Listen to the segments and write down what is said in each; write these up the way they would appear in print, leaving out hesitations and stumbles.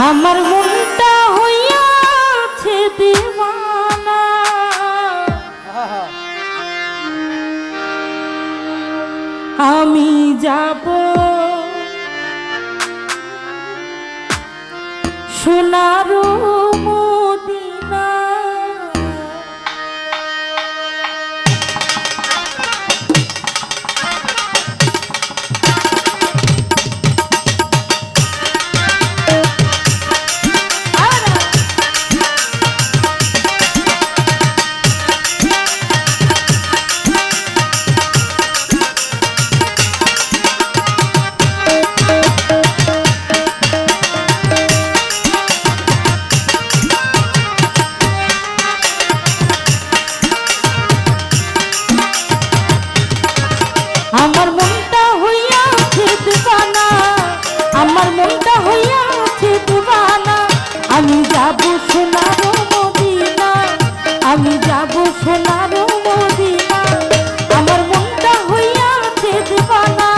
আমার মনটা হইয়াছে দিওয়ানা, আমি যাব সোনার মদিনা। আমার মনটা হইয়াছে দিওয়ানা, আমার মনটা হইয়াছে দিওয়ানা, আমি যাব সোনার মদিনা, আমি যাব সোনার মদিনা। আমার মনটা হইয়াছে দিওয়ানা,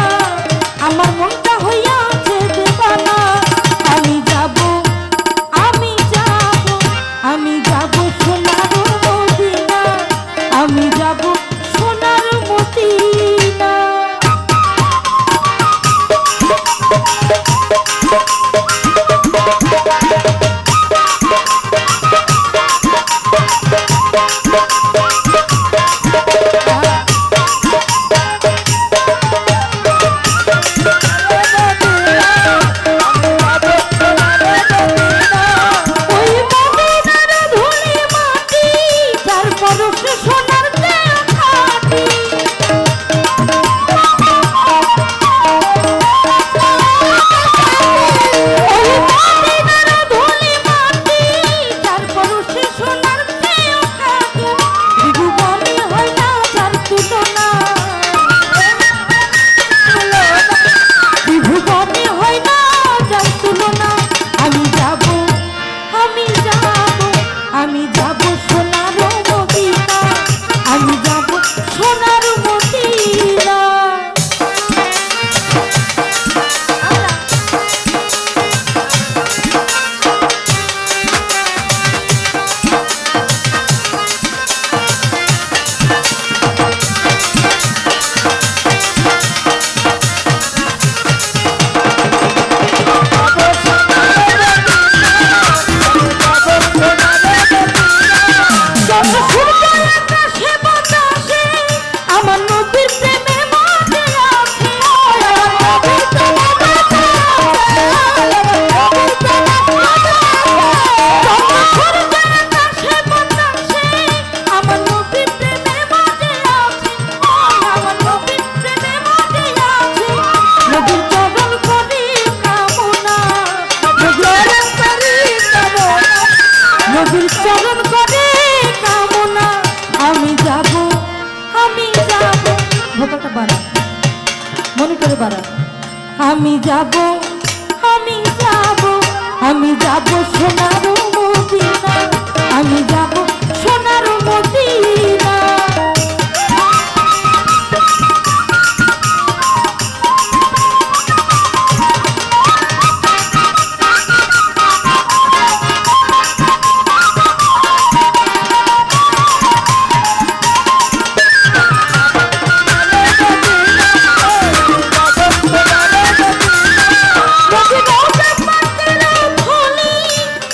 আমার মনটা হইয়াছে দিওয়ানা, আমি যাব, আমি যাব, আমি যাব সোনার মদিনা, আমি যাব সোনার মদিনা। আমি যাব সোনার মদিনা, আমি যাব সোনার মদিনা। আমার নদীর প্রেমে মাঝে আছে, আমার নদীর প্রেমে মাঝে আছে, আমার নদীর প্রেমে মাঝে আছে। নদীর চরণ করি কামনা, নদীর চরণ করে কামনা, আমি যাব, আমি যাব, ভোকালটা বাড়া, মনিটরে বাড়া। আমি যাব, আমি যাব, আমি যাব সোনার মদিনা, আমি যাব সোনার মদিনা।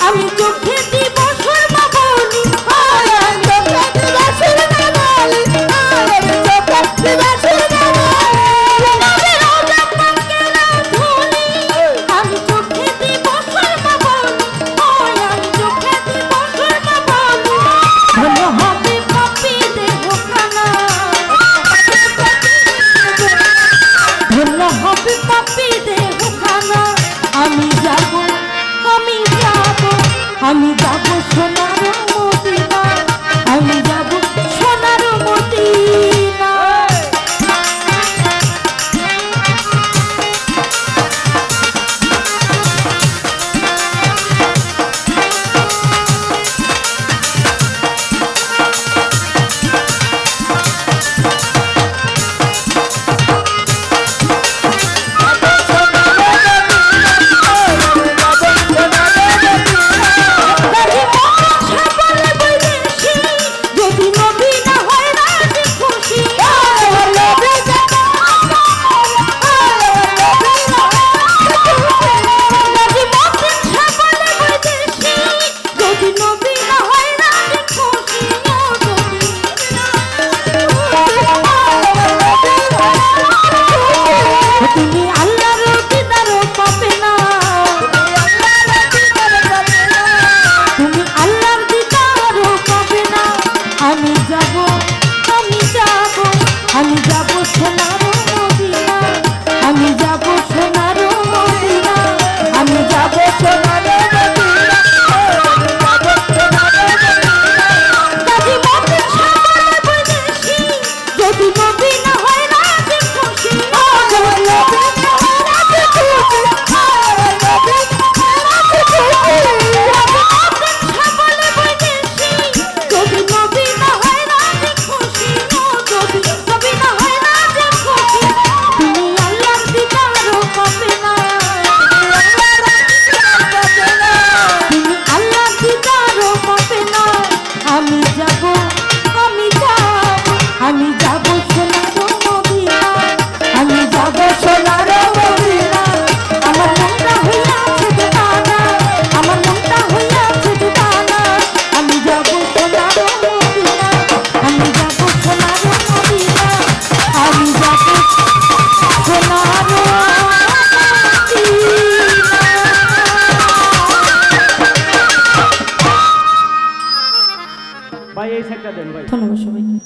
আমি চোখে দিব সুরমা বলি, আমি যাব আমি যাব আমি যাব সোনার মদিনা আমি যাব সোনার মদিনা আমি যাব সোনার মদিনা যদি মতে ছাড়ে বলেছি যদি মদিনা হয় না যে খুশি যদি মদিনা হয় না যে খুশি যদি মদিনা হয় না যে খুশি যদি মদিনা হয় না যে খুশি তুমি আল্লাহর দিদারও পাবে না তুমি আল্লাহর দিদারও পাবে না আমি যাব আমি যাব আমি যাব সোনার মদিনা আমি যাব সোনার মদিনা আমার মনটা হইয়াছে দিদানা আমার মনটা হইয়াছে দিদানা আমি যাব সোনার মদিনা আমি যাব সোনার মদিনা আমি যাব সোনার মদিনা ভাই এই সাইডটা দেন ভাই। ধন্যবাদ সবাইকে।